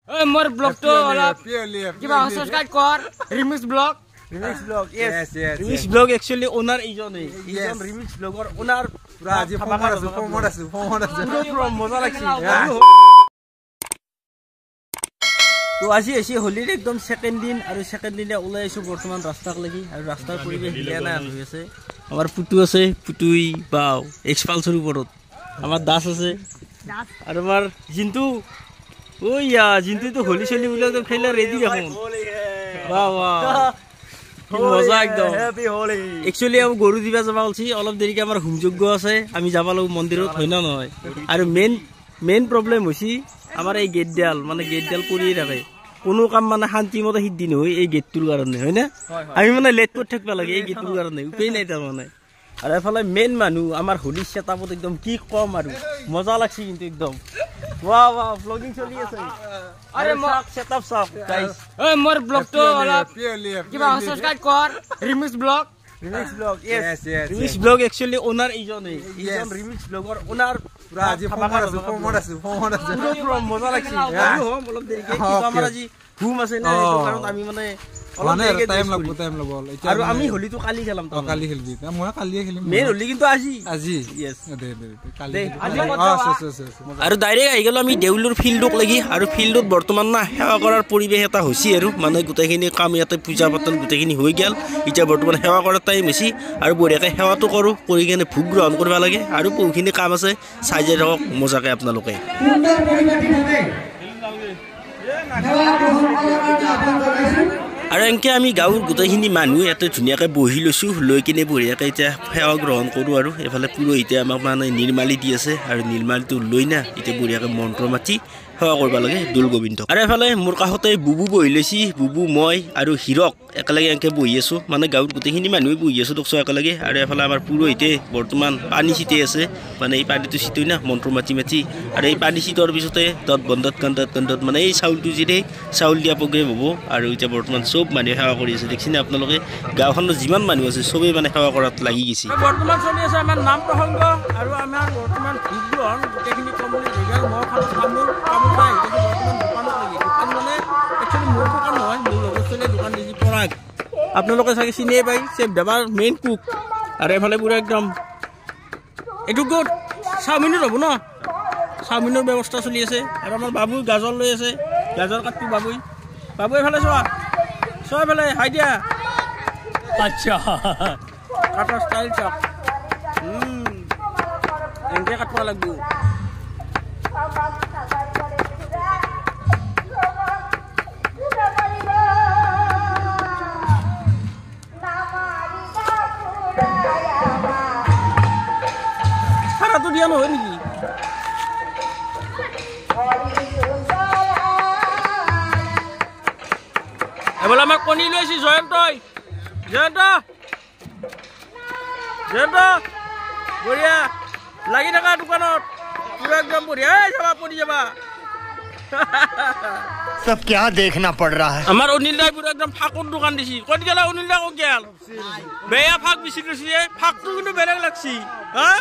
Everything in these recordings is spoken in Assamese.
मोर ब्लॉग तो किबा सब्सक्राइब कर remix blog yes remix blog actually owner इजने इजन रिमिक्स ब्लॉगर ओनर পুরা আজি ফমত আছে পুরো মজা লাগছে তো আজি এসে হোলির একদম সেকেন্ড দিন আর সেকেন্ড দিনে ওলাই আইছো বর্তমান রাস্তা লাগি আর রাস্তার পরিবেশ হিলা না হইছে আমার পুটু আছে পুটুই বাও এক্সপালসর উপরত আমার দাস আছে আর আমার জিন্তু ওইয়া জিন্তু তো হোলি চলি বলে একদম খেলা রেডি এখন বাহ বাহ মজা একদম হ্যাপি হোলি একচুয়ালি আমি গরু দিবা যাবা বলছি অলপ দেরিকে আমার হোমযোগ্য আছে আমি যাবা লাগব মন্দিৰত হয় না নহয় আর মেইন প্রবলেম হইছি আমার এই গেট ডাল মানে গেট ডাল করিয়ে রাখে কোনো কাম মানে শান্তি মতে সিদ্ধি নহয় এই গেটটোৰ কাৰণে হয় না আমি মানে লেট কৰি থাকিব লাগে এই গেটটোৰ কাৰণে উপায় নাই তাৰ মানে আর এফালে মেইন মানুহ আমার হোলি সেটআপত একদম কি কম আর মজা লাগছে কিন্তু একদম वाह वाह व्लॉगिंग चली আছে अरे সেটআপ সব গাইস मोर ब्लॉग तो किबा सब्सक्राइब कर remix blog yes remix blog actually owner इजने इजन रिमिक्स ब्लॉगर ओनर পুরা আজি ফমত আছে পুরো মজা লাগছে আমি হম অলপ দেরিকে কিন্তু আমার আজি ঘুম আছে না এই কারণ আমি মানে অলপ দেরিকে টাইম লাগব আর আমি হোলি তো কালি খেলাম তো কালি খেলবি মই কালিয়ে খেলিম মেন হোলি কিন্তু আজি ইয়েস দে কালি আৰু ডাইৰেক্ট আহি গেল আমি দেউলুৰ ফিল্ডক লাগি আৰু ফিল্ডত বৰ্তমান না সেৱা কৰাৰ পৰিবেশ এটা হৈছে আৰু মানে গোটেইখিনি কাম ইয়াতে পূজা পাতল গোটেইখিনি হৈ গেল এতিয়া বৰ্তমান সেৱা কৰাৰ টাইম হৈছে আৰু বঢ়িয়াকৈ সেৱাটো কৰোঁ কৰি কেনে ভোগ গ্ৰহণ কৰিব লাগে আৰু বহুখিনি কাম আছে চাই যাই থাকক মজাকৈ আপোনালোকে আৰু এনেকৈ আমি গাঁৱৰ গোটেইখিনি মানুহ ইয়াতে ধুনীয়াকৈ বহি লৈছোঁ লৈ কিনে বঢ়িয়াকৈ এতিয়া সেৱা গ্ৰহণ কৰোঁ আৰু এইফালে পুৰোহিতে আমাক মানে নিৰ্মালি দি আছে আৰু নিৰ্মালিটো লৈ না এতিয়া বঢ়িয়াকৈ মন্ত্ৰ মাতি সেৱা কৰিব লাগে দৌল গোবিন্দক আৰু এফালে মোৰ কাষতে বুবু বহি লৈছি বুবু মই আৰু হিৰক একেলগে এনেকৈ বহি আছোঁ মানে গাঁৱৰ গোটেইখিনি মানুহে বহি আছোঁ দকছো একেলগে আৰু এফালে আমাৰ পুৰোহিতে বৰ্তমান পানী ছিটাই আছে মানে এই পানীটো ছিটাই না মন্ত্ৰ মাতি আৰু এই পানী ছিটোৱাৰ পিছতে তত বন্ধত কান্তত মানে এই চাউলটো যিৰে চাউল দিয়া প্ৰগ্ৰেম হ'ব আৰু এতিয়া বৰ্তমান চব মানুহে সেৱা কৰি আছে দেখিছেনে আপোনালোকে গাঁওখনত যিমান মানুহ আছে চবেই মানে সেৱা কৰাত লাগি গৈছে বৰ্তমান চলি আছে আমাৰ নাম প্ৰসংগ আৰু আমাৰ বৰ্তমান ভোগ গ্ৰহণ গোটেইখিনি কমপ্লিট হৈ গ'ল মই খালোঁ তামোল পাই আপোনালোকে চাগে চিনিয়ে পাই চেফ ধাবাৰ মেইন কুক আৰু এফালে পুৰা একদম এইটো ক'ত চাওমিনত হ'ব ন চাওমিনৰ ব্যৱস্থা চলি আছে আৰু আমাৰ বাবুই গাজৰ লৈ আছে গাজৰ কাটটো বাবুই এফালে চোৱা এফালে হাই দিয়া আচ্ছা কাটাৰ ষ্টাইল চাওক এনেকৈ কাটিব লাগিব খাৰাটো দিয়া নহয় নেকি এবাৰ আমাৰ কণী লৈছি জয়ন্ত বঢ়িয়া লাগি থকা দোকানত পুৰা একদম বঢ়িয়া যাবা পৰি যাবা सब क्या देखना पड़ रहा है আমার অনিল দাই পুরো একদম ফাকুর দোকান দিছি কত গেল অনিল দা কো গেল বেয়া ফাক বিছি দিছি ফাকটো কিন্তু বেলেগ লাগছি হ্যাঁ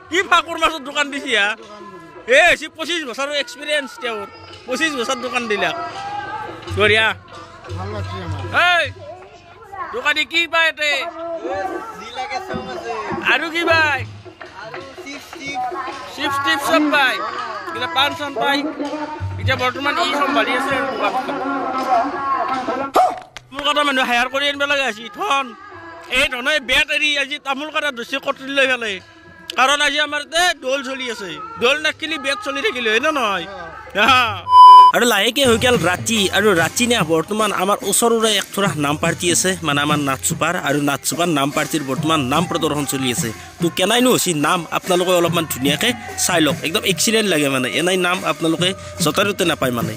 কি ফাকুর মাছৰ দোকান দিছি এ 25 বছৰৰ এক্সপেৰিয়েন্স তেওঁৰ 25 বছৰ দোকান দিলা বঢ়িয়া ভাল লাগছি আমাৰ এই দোকানী কি পায় এতে দিলাকে সব আছে আৰু কি পায় আৰু চিপস সব পায় কিটা পান চান পায় এতিয়া বৰ্তমান ই সম্ভালি আছে মোৰ কথা মানুহ হায়াৰ কৰি আনিব লাগে আছে থন এই ধৰণে বেটাৰী আজি তামোল কাটা দছে কটৰি লৈ ফেলে কাৰণ আজি আমাৰ দোল চলি আছে দোল নাকিলি বেট চলি থাকিলে হয় না নহয় আৰু লাহেকে হৈ গেল ৰাতি আৰু ৰাতি নে বৰ্তমান আমাৰ ওচৰৰে এক থৰা নাম পাৰ্টি আছে মানে আমাৰ নাচুপাৰ আৰু নাচুপাৰ নাম পাৰ্টিৰ বৰ্তমান নাম প্ৰদৰ্শন চলি আছে তো কেনাইনো হৈছে নাম আপোনালোকে অলপমান ধুনীয়াকৈ চাই লওক একদম এক্সিলেণ্ট লাগে মানে এনাই নাম আপোনালোকে য'তে নাপায় মানে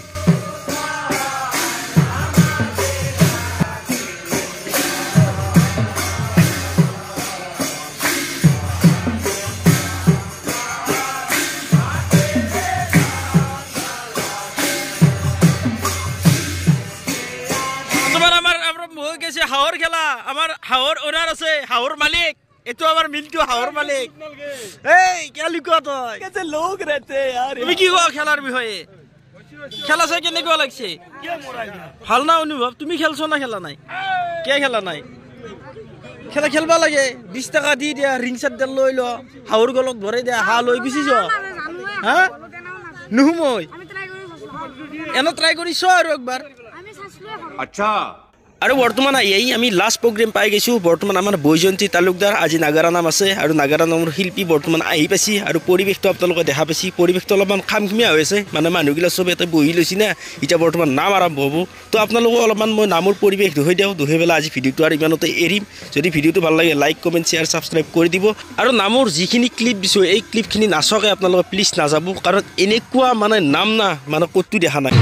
হাওর খেলা আমার হাওর ওনার আছে হাওর মালিক এতো আমার মিন্টু হাওর মালিক এই क्या लिखो तो कैसे लोग रहते हैं यार তুমি কি কো খেলার বিষয়ে খেলা চাই কেনেকুৱা লাগছে ভাল না অনুভৱ তুমি খেলছ না খেলা নাই কিয় খেলা নাই খেলা খেলবা লাগে 20 টাকা দি দিয়া ৰিং চাট ডাল লৈ ল হাউৰ গলত ভৰাই দিয়া হা লৈ গুচি যোৱা হা নুহুমই এনে ট্ৰাই কৰিছ আৰু একবাৰ আচ্ছা আৰু বৰ্তমান এই আমি লাষ্ট প্ৰগ্ৰেম পাই গৈছোঁ বৰ্তমান আমাৰ বৈজয়ন্তী তালুকদাৰ আজি নাগাৰা নাম আছে আৰু নাগাৰা নামৰ শিল্পী বৰ্তমান আহি পাইছে আৰু পৰিৱেশটো আপোনালোকে দেখা পাইছে পৰিৱেশটো অলপমান খামখিমীয়া হৈ আছে মানে মানুহগিলা চব ইয়াতে বহি লৈছে না এতিয়া বৰ্তমান নাম আৰম্ভ হ'ব তো আপোনালোকক অলপমান মই নামৰ পৰিৱেশ দোহাই দিওঁ দোহাই পেলাই আজি ভিডিঅ'টো আৰু ইমানতে এৰিম যদি ভিডিঅ'টো ভাল লাগে লাইক কমেণ্ট শ্বেয়াৰ ছাবস্ক্ৰাইব কৰি দিব আৰু নামৰ যিখিনি ক্লিপ দিছোঁ এই ক্লিপখিনি নাচকে আপোনালোকে প্লিজ নাযাব কাৰণ এনেকুৱা মানে নাম না মানে ক'তো দেখা নাই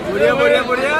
বঢ়িয়া বঢ়িয়া বঢ়িয়া